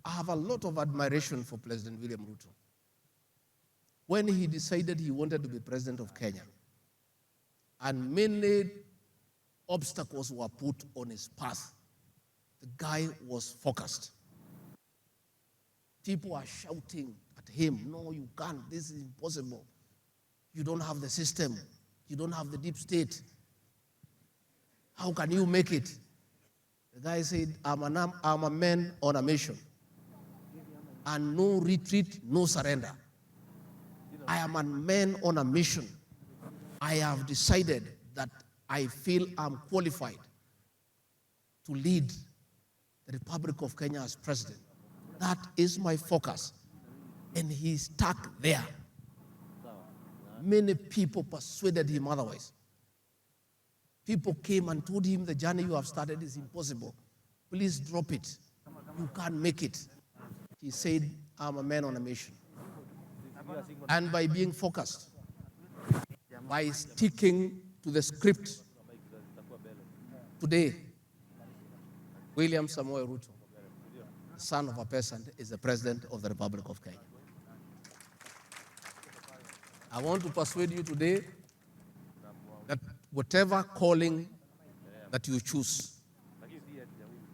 I have a lot of admiration for President William Ruto. When he decided he wanted to be president of Kenya, and many obstacles were put on his path, the guy was focused. People are shouting at him, no, you can't, this is impossible. You don't have the system. You don't have the deep state. How can you make it? The guy said, I'm a man on a mission. And no retreat, no surrender. I am a man on a mission. I have decided that I feel I'm qualified to lead the Republic of Kenya as president. That is my focus. And he's stuck there. Many people persuaded him otherwise. People came and told him the journey you have started is impossible. Please drop it. You can't make it. He said, I'm a man on a mission. And by being focused, by sticking to the script, today, William Samoei Ruto, son of a peasant, is the president of the Republic of Kenya. I want to persuade you today that whatever calling that you choose,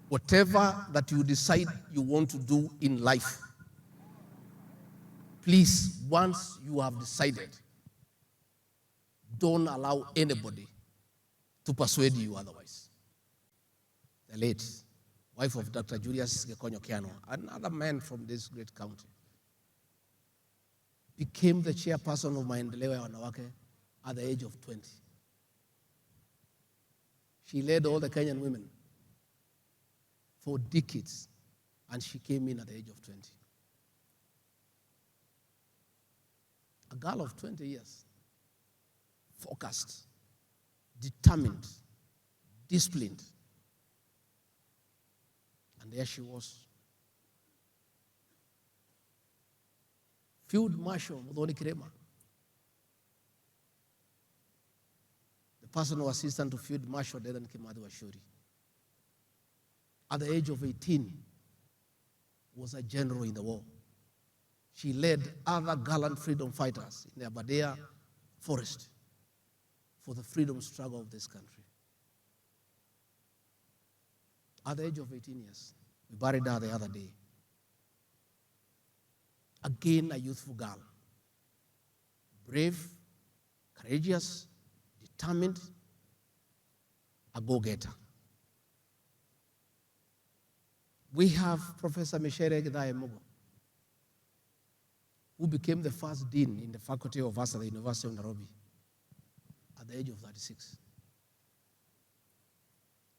whatever that you decide you want to do in life, please, once you have decided, don't allow anybody to persuade you otherwise. The late wife of Dr. Julius Gekonyo Kiano, another man from this great county, became the chairperson of Maendeleo ya Wanawake at the age of 20. She led all the Kenyan women for decades, and she came in at the age of 20. A girl of 20 years, focused, determined, disciplined. And there she was. Field Marshal Muthoni Kirema, the personal assistant to Field Marshal Dedan Kimathi Waciuri, at the age of 18, was a general in the war. She led other gallant freedom fighters in the Aberdare forest for the freedom struggle of this country. At the age of 18 years, we buried her the other day. Again, a youthful girl, brave, courageous, determined, a go-getter. We have Professor Michere Githai Mugo, who became the first dean in the Faculty of Arts at the University of Nairobi at the age of 36.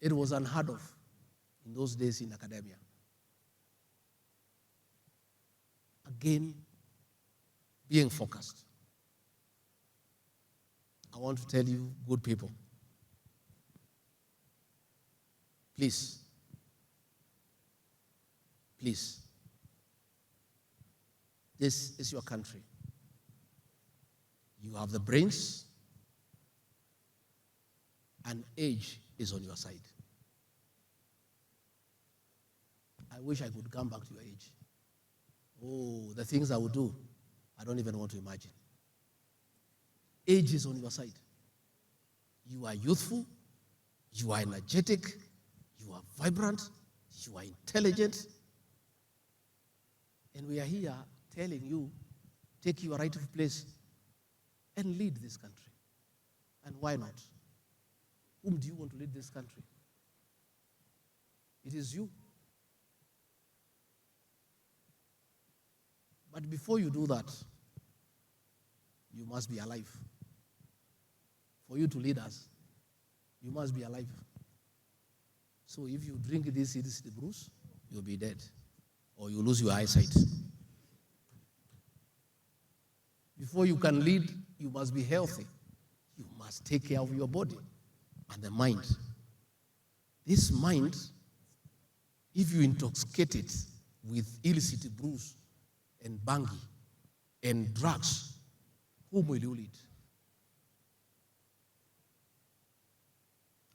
It was unheard of in those days in academia. Again, being focused. I want to tell you, good people, please, please, this is your country. You have the brains, and age is on your side. I wish I could come back to your age. Oh, the things I would do, I don't even want to imagine. Age is on your side. You are youthful, you are energetic, you are vibrant, you are intelligent. And we are here telling you, take your rightful place and lead this country. And why not? Whom do you want to lead this country? It is you. But before you do that, you must be alive. For you to lead us, you must be alive. So if you drink this city brews, you'll be dead, or you lose your eyesight. Before you can lead, you must be healthy. You must take care of your body and the mind. This mind, if you intoxicate it with illicit brews and bangi and drugs, whom will you lead?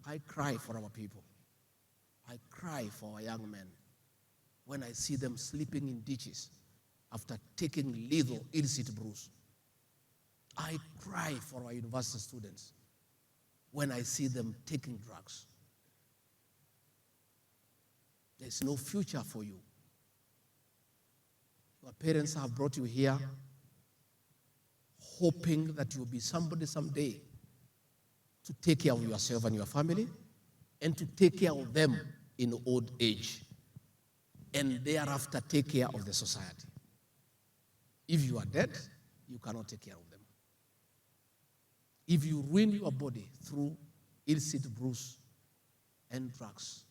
I cry for our people. I cry for our young men. when I see them sleeping in ditches after taking lethal illicit brews. I cry for our university students when I see them taking drugs. There's no future for you. Your parents have brought you here hoping that you'll be somebody someday to take care of yourself and your family and to take care of them in old age and thereafter take care of the society. If you are dead, you cannot take care of them. If you ruin your body through illicit brews and drugs,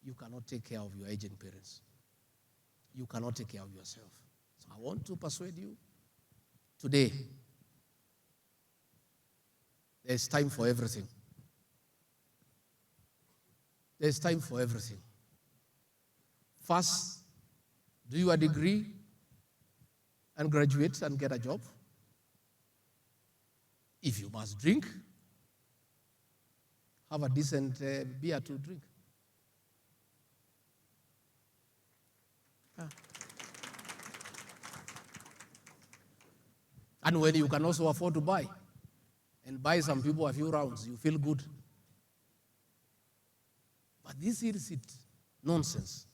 you cannot take care of your aging parents. You cannot take care of yourself. So I want to persuade you today, there's time for everything. There's time for everything. First, do your degree and graduate and get a job. If you must drink, have a decent beer to drink. And when you can also afford to buy, and buy some people a few rounds, you feel good. But this illicit nonsense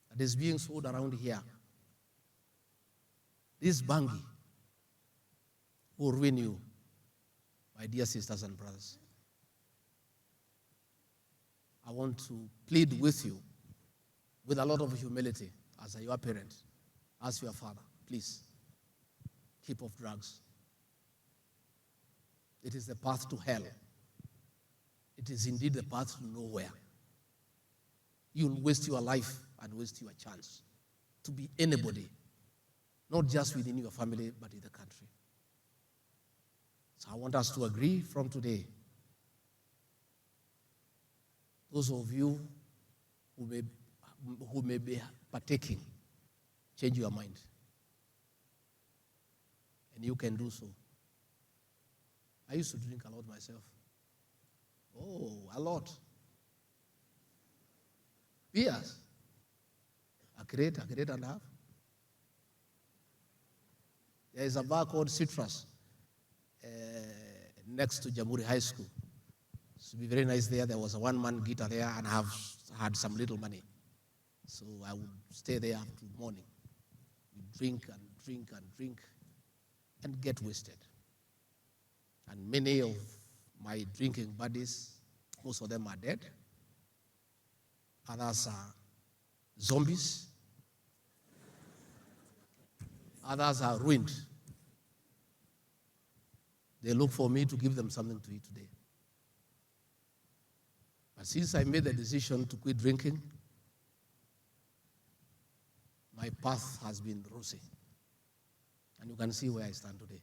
that is being sold around here, this bangi will ruin you, my dear sisters and brothers. I want to plead with you with a lot of humility as your parent, as your father. Please, keep off drugs. It is the path to hell. It is indeed the path to nowhere. You'll waste your life and waste your chance to be anybody, not just within your family, but in the country. So I want us to agree from today. Those of you who may be partaking, change your mind. And you can do so. I used to drink a lot myself. Oh, a lot. Beers. A crate and a half. There is a bar called Citrus next to Jamhuri High School. It would be very nice there. There was a one-man guitar there, and I have had some little money. So I would stay there up to morning. We drink and drink and drink and get wasted. And many of my drinking buddies, most of them are dead. Others are zombies. Others are ruined. They look for me to give them something to eat today. But since I made the decision to quit drinking, my path has been rosy. And you can see where I stand today.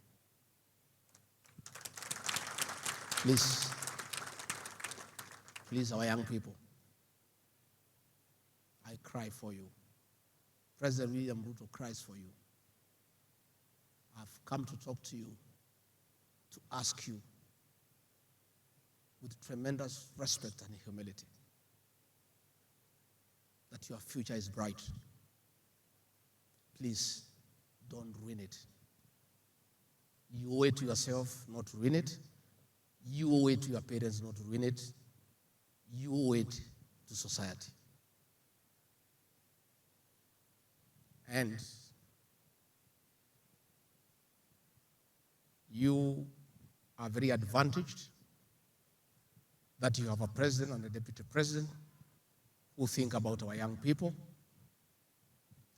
Please, our young people, I cry for you. President William Ruto cries for you. I've come to talk to you, to ask you, with tremendous respect and humility, that your future is bright. Please, don't ruin it. You owe it to yourself not to ruin it. You owe it to your parents not to ruin it. You owe it to society. And you are very advantaged that you have a president and a deputy president who think about our young people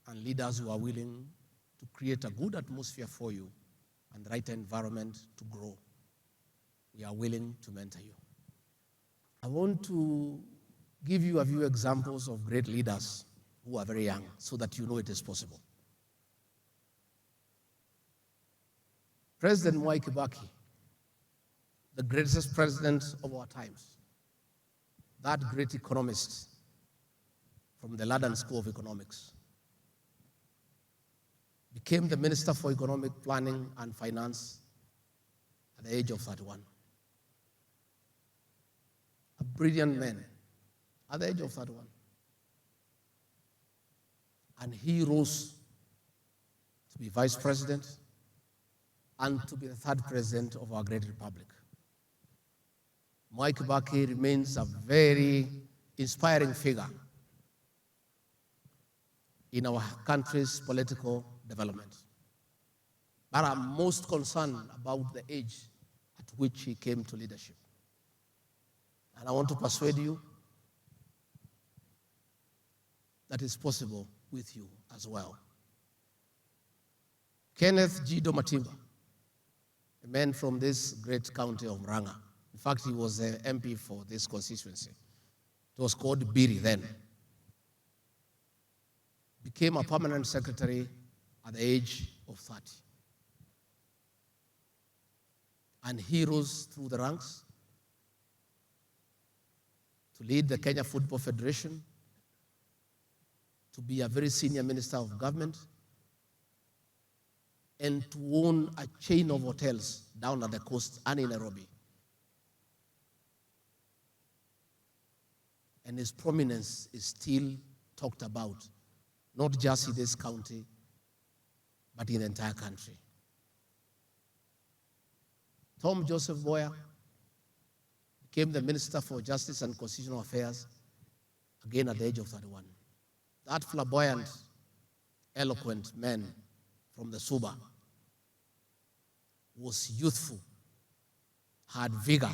and leaders who are willing to create a good atmosphere for you and the right environment to grow. We are willing to mentor you. I want to give you a few examples of great leaders who are very young so that you know it is possible. President Mwai Kibaki, the greatest president of our times, that great economist from the London School of Economics, became the Minister for Economic Planning and Finance at the age of 31. A brilliant man at the age of 31. And he rose to be vice president and to be the third president of our great republic. Mwai Kibaki remains a very inspiring figure in our country's political development. But I'm most concerned about the age at which he came to leadership. And I want to persuade you that it's possible with you as well. Kenneth G. Domatimba, a man from this great county of Murang'a. In fact, he was the MP for this constituency. It was called Biri then. Became a permanent secretary at the age of 30. And he rose through the ranks to lead the Kenya Football Federation, to be a very senior minister of government, and to own a chain of hotels down at the coast and in Nairobi. And his prominence is still talked about, not just in this county, but in the entire country. Tom Joseph Boya became the Minister for Justice and Constitutional Affairs, again at the age of 31. That flamboyant, eloquent man from the Suba was youthful, had vigor,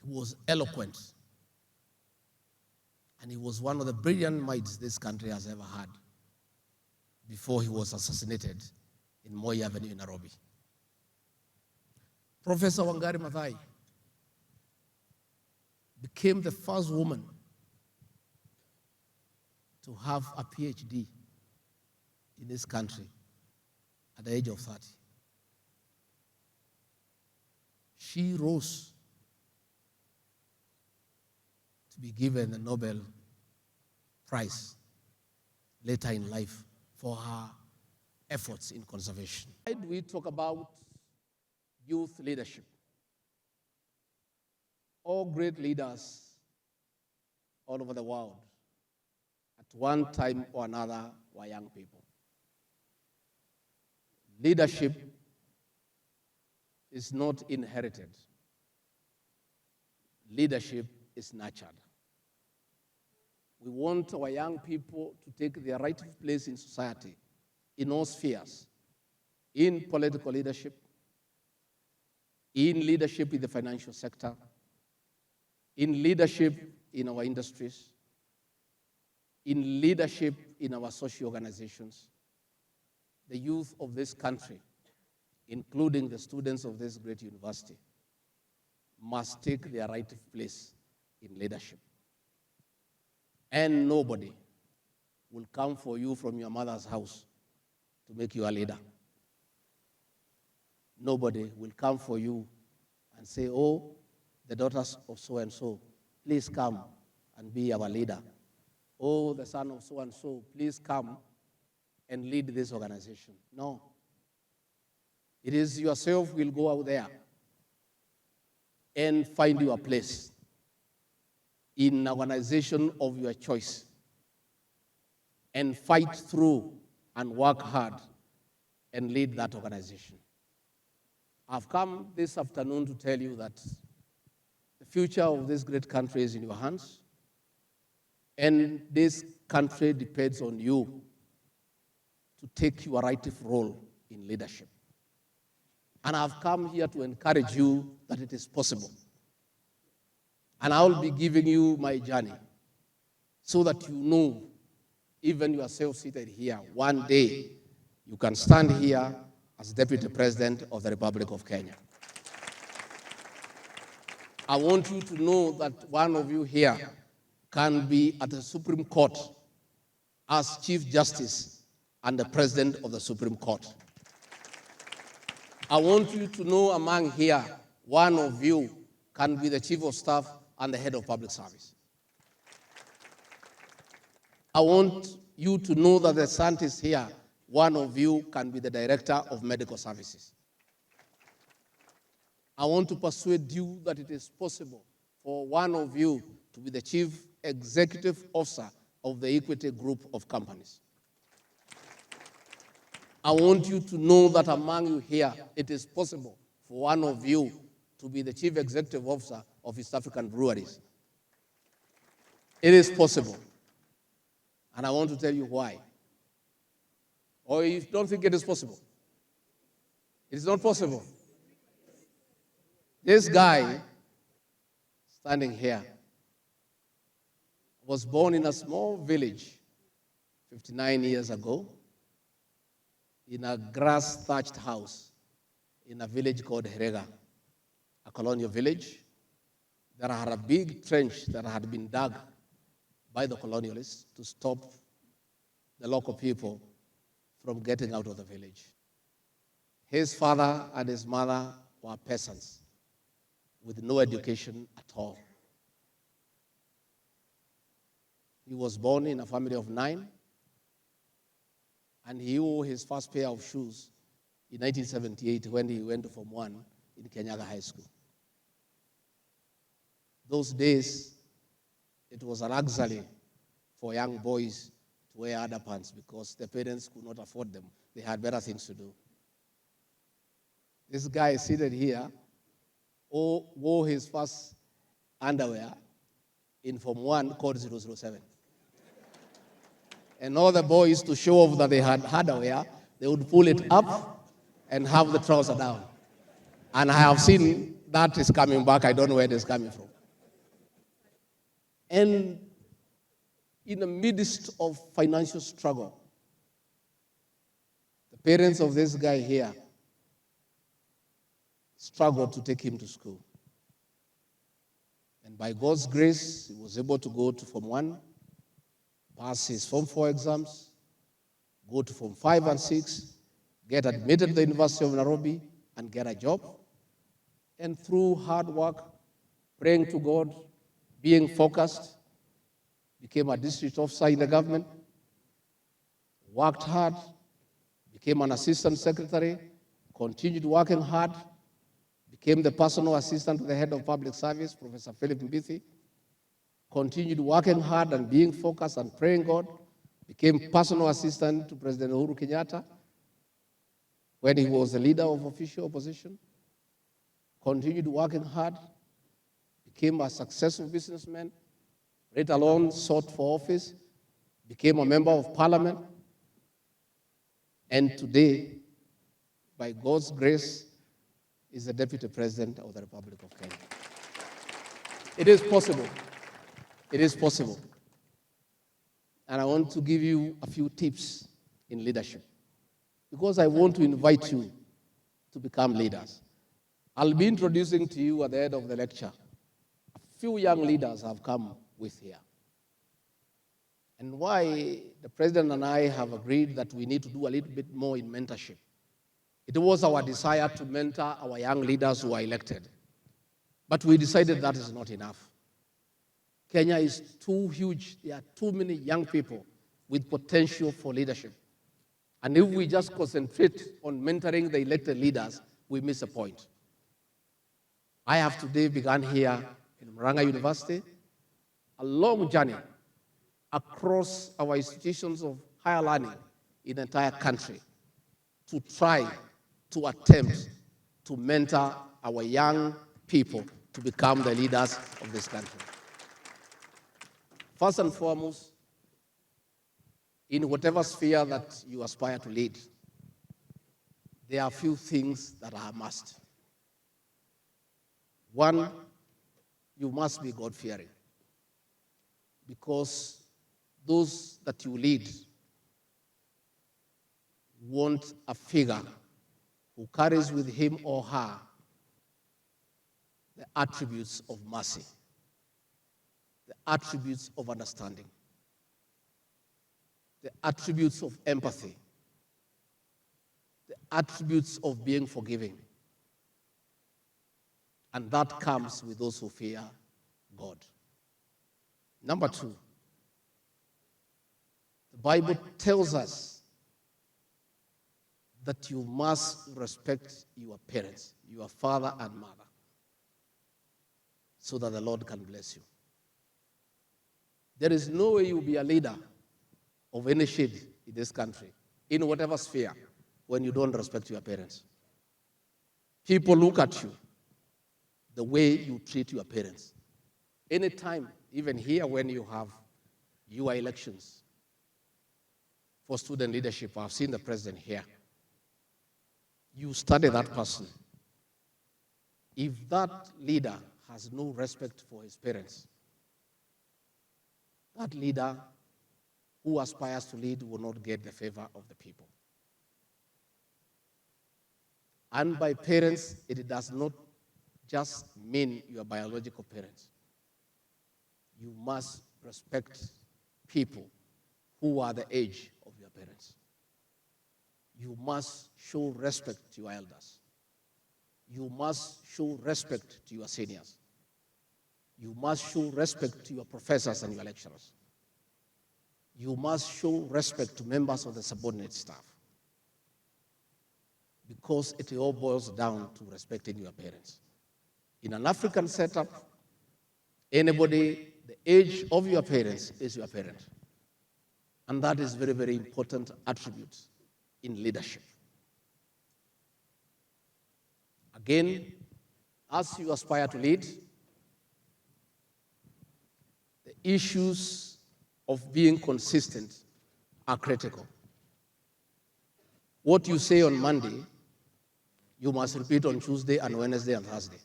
he was eloquent, and he was one of the brilliant minds this country has ever had before he was assassinated in Moi Avenue in Nairobi. Professor Wangari Maathai became the first woman to have a PhD in this country at the age of 30. She rose to be given the Nobel Prize later in life for her efforts in conservation. Why do we talk about youth leadership? All great leaders all over the world at one time or another were young people. Leadership is not inherited. Leadership is nurtured. We want our young people to take their rightful place in society, in all spheres, in political leadership, in leadership in the financial sector, in leadership in our industries, in leadership in our social organizations. The youth of this country, including the students of this great university, must take their rightful place in leadership. And nobody will come for you from your mother's house to make you a leader. Nobody will come for you and say, oh, the daughters of so-and-so, please come and be our leader. Oh, the son of so-and-so, please come and lead this organization. No. It is yourself who will go out there and find your place in an organization of your choice and fight through and work hard and lead that organization. I've come this afternoon to tell you that the future of this great country is in your hands, and this country depends on you to take your rightful role in leadership. And I've come here to encourage you that it is possible. And I'll be giving you my journey so that you know, even yourself seated here, one day you can stand here as Deputy President of the Republic of Kenya. I want you to know that one of you here can be at the Supreme Court as Chief Justice and the President of the Supreme Court. I want you to know among here, one of you can be the Chief of Staff and the Head of Public Service. I want you to know that the scientists here, one of you can be the Director of Medical Services. I want to persuade you that it is possible for one of you to be the Chief Executive Officer of the Equity Group of companies. I want you to know that among you here, it is possible for one of you to be the Chief Executive Officer of East African Breweries. It is possible. And I want to tell you why. Or you don't think it is possible? It is not possible. This guy standing here was born in a small village 59 years ago in a grass-thatched house in a village called Herega, a colonial village that had a big trench that had been dug by the colonialists to stop the local people from getting out of the village. His father and his mother were peasants with no education at all. He was born in a family of 9, and he wore his first pair of shoes in 1978 when he went to Form 1 in Kenyaga High School. Those days, it was a luxury for young boys to wear underpants because their parents could not afford them. They had better things to do. This guy seated here wore his first underwear in Form 1 called 007. And all the boys, to show off that they had underwear, they would pull it up and have the trouser down. And I have seen that is coming back. I don't know where it is coming from. And in the midst of financial struggle, the parents of this guy here struggled to take him to school. And by God's grace, he was able to go to Form 1, pass his Form 4 exams, go to Form 5 and 6, get admitted to the University of Nairobi, and get a job. And through hard work, praying to God, being focused, became a district officer in the government, worked hard, became an assistant secretary, continued working hard, became the personal assistant to the head of public service, Professor Philip Mbithi, continued working hard and being focused and praying God, became personal assistant to President Uhuru Kenyatta when he was the leader of official opposition, continued working hard, became a successful businessman, let alone sought for office, became a member of parliament, and today, by God's grace, is the Deputy President of the Republic of Kenya. It is possible. It is possible. And I want to give you a few tips in leadership because I want to invite you to become leaders. I'll be introducing to you at the end of the lecture a few young leaders I've come with here. And why the President and I have agreed that we need to do a little bit more in mentorship. It was our desire to mentor our young leaders who are elected. But we decided that is not enough. Kenya is too huge. There are too many young people with potential for leadership. And if we just concentrate on mentoring the elected leaders, we miss a point. I have today begun here in Murang'a University a long journey across our institutions of higher learning in the entire country to try to attempt to mentor our young people to become the leaders of this country. First and foremost, in whatever sphere that you aspire to lead, there are a few things that are a must. One, you must be God-fearing, because those that you lead want a figure who carries with him or her the attributes of mercy, the attributes of understanding, the attributes of empathy, the attributes of being forgiving. And that comes with those who fear God. Number two, the Bible tells us that you must respect your parents, your father and mother, so that the Lord can bless you. There is no way you'll be a leader of any shade in this country, in whatever sphere, when you don't respect your parents. People look at you the way you treat your parents. Anytime, even here when you have your elections for student leadership, I've seen the president here. You study that person. If that leader has no respect for his parents, that leader who aspires to lead will not get the favor of the people. And by parents, it does not just mean your biological parents. You must respect people who are the age of your parents. You must show respect to your elders. You must show respect to your seniors. You must show respect to your professors and your lecturers. You must show respect to members of the subordinate staff, because it all boils down to respecting your parents. In an African setup, anybody, the age of your parents is your parent. And that is very, very important attribute in leadership. Again, as you aspire to lead, the issues of being consistent are critical. What you say on Monday, you must repeat on Tuesday and Wednesday and Thursday.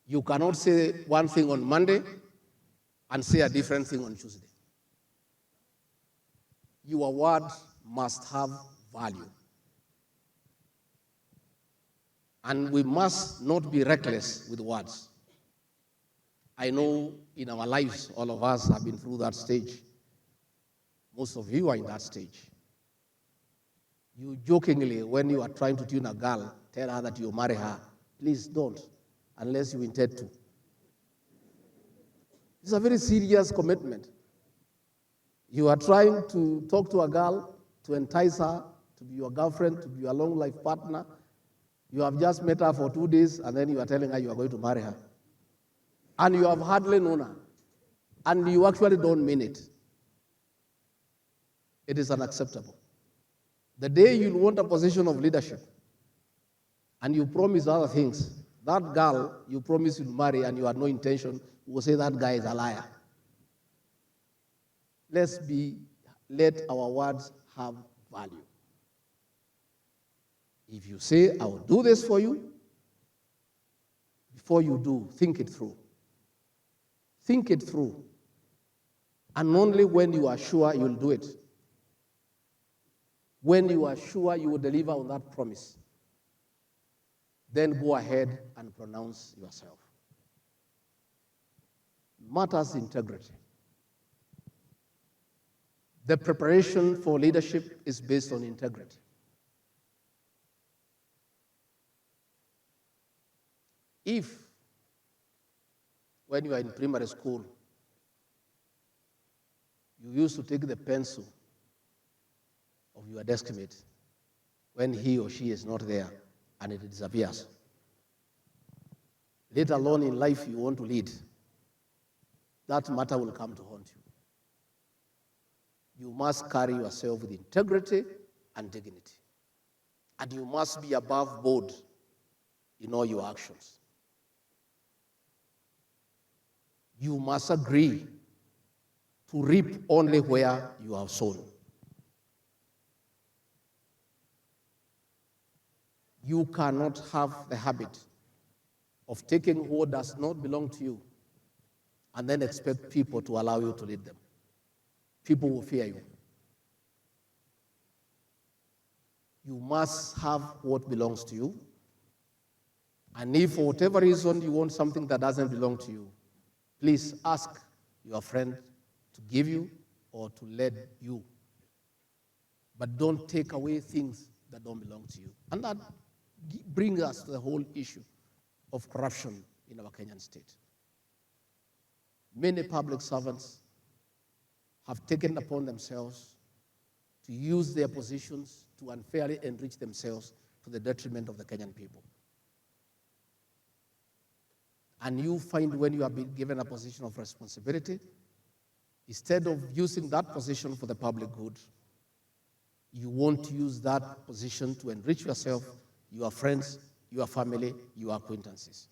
You cannot say one thing on Monday and say a different thing on Tuesday. Your word must have value. And we must not be reckless with words. I know in our lives, all of us have been through that stage. Most of you are in that stage. You jokingly, when you are trying to tune a girl, tell her that you marry her. Please don't, unless you intend to. It's a very serious commitment. You are trying to talk to a girl, to entice her, to be your girlfriend, to be your long life partner. You have just met her for 2 days, and then you are telling her you are going to marry her. And you have hardly known her. And you actually don't mean it. It is unacceptable. The day you want a position of leadership, and you promise other things, that girl you promise you'll marry and you had no intention, will say that guy is a liar. Let our words have value. If you say, I will do this for you, before you do, think it through. Think it through. And only when you are sure you'll do it, when you are sure you will deliver on that promise, then go ahead and pronounce yourself. Matters integrity. The preparation for leadership is based on integrity. If, when you are in primary school, you used to take the pencil of your desk mate when he or she is not there and it disappears, let alone in life you want to lead, that matter will come to haunt you. You must carry yourself with integrity and dignity. And you must be above board in all your actions. You must agree to reap only where you have sown. You cannot have the habit of taking what does not belong to you and then expect people to allow you to lead them. People will fear you. You must have what belongs to you. And if for whatever reason you want something that doesn't belong to you, please ask your friend to give you or to let you. But don't take away things that don't belong to you. And that brings us to the whole issue of corruption in our Kenyan state. Many public servants have taken upon themselves to use their positions to unfairly enrich themselves to the detriment of the Kenyan people. And you find when you have been given a position of responsibility, Instead of using that position for the public good, you want to use that position to enrich yourself, your friends, your family, your acquaintances.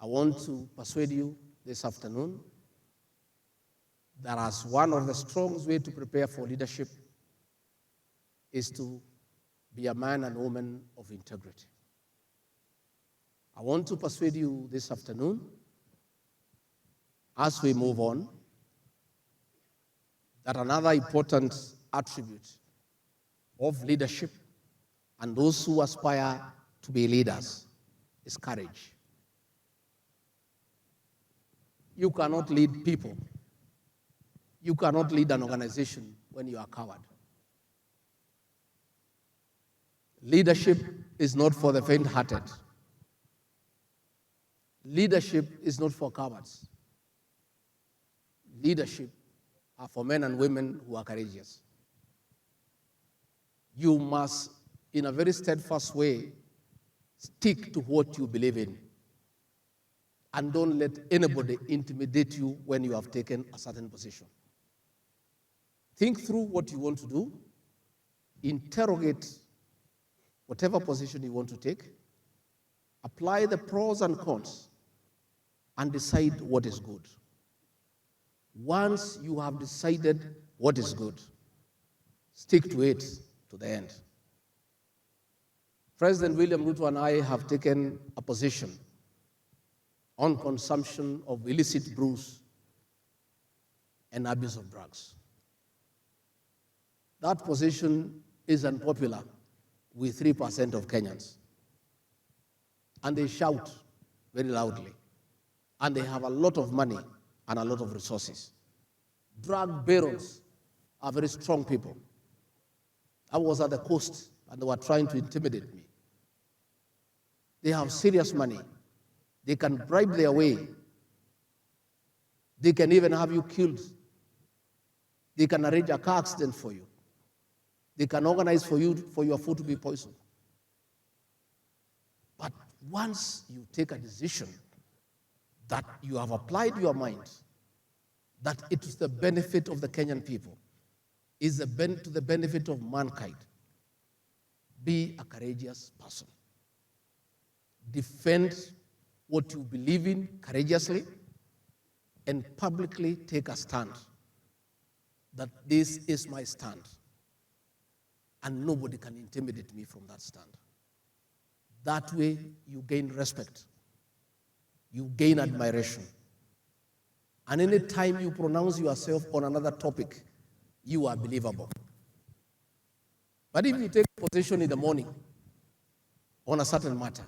I want to persuade you this afternoon that as one of the strongest ways to prepare for leadership is to be a man and woman of integrity. I want to persuade you this afternoon, as we move on, that another important attribute of leadership and those who aspire to be leaders is courage. You cannot lead people. You cannot lead an organization when you are a coward. Leadership is not for the faint-hearted. Leadership is not for cowards. Leadership are for men and women who are courageous. You must, in a very steadfast way, stick to what you believe in. And don't let anybody intimidate you when you have taken a certain position. Think through what you want to do. Interrogate whatever position you want to take. Apply the pros and cons and decide what is good. Once you have decided what is good, stick to it to the end. President William Ruto and I have taken a position on consumption of illicit brews and abuse of drugs. That position is unpopular with 3% of Kenyans. And they shout very loudly. And they have a lot of money and a lot of resources. Drug barons are very strong people. I was at the coast and they were trying to intimidate me. They have serious money. They can bribe their way. They can even have you killed. They can arrange a car accident for you. They can organize for you for your food to be poisoned. But once you take a decision that you have applied your mind, that it is the benefit of the Kenyan people, is to the benefit of mankind, be a courageous person. Defend what you believe in courageously and publicly take a stand that this is my stand and nobody can intimidate me from that stand. That way you gain respect, you gain admiration, and any time you pronounce yourself on another topic, you are believable. But if you take a position in the morning on a certain matter,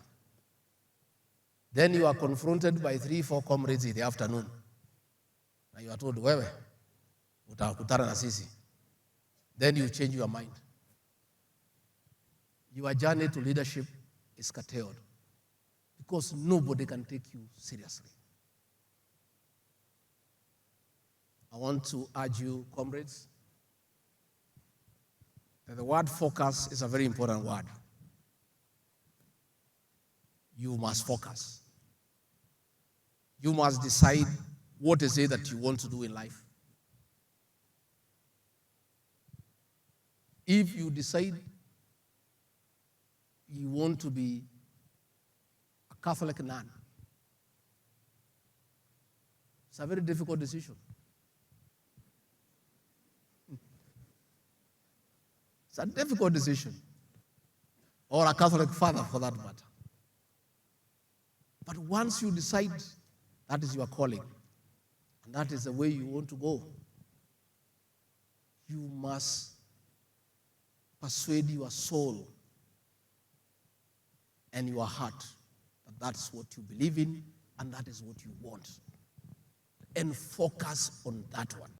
then you are confronted by 3-4 comrades in the afternoon. And you are told, wewe, utakutana na sisi. Then you change your mind. Your journey to leadership is curtailed because nobody can take you seriously. I want to urge you, comrades, that the word focus is a very important word. You must focus. You must decide what is it that you want to do in life. If you decide you want to be a Catholic nun, it's a very difficult decision. It's a difficult decision. Or a Catholic father, for that matter. But once you decide that is your calling, and that is the way you want to go, you must persuade your soul and your heart that that's what you believe in and that is what you want. And focus on that one.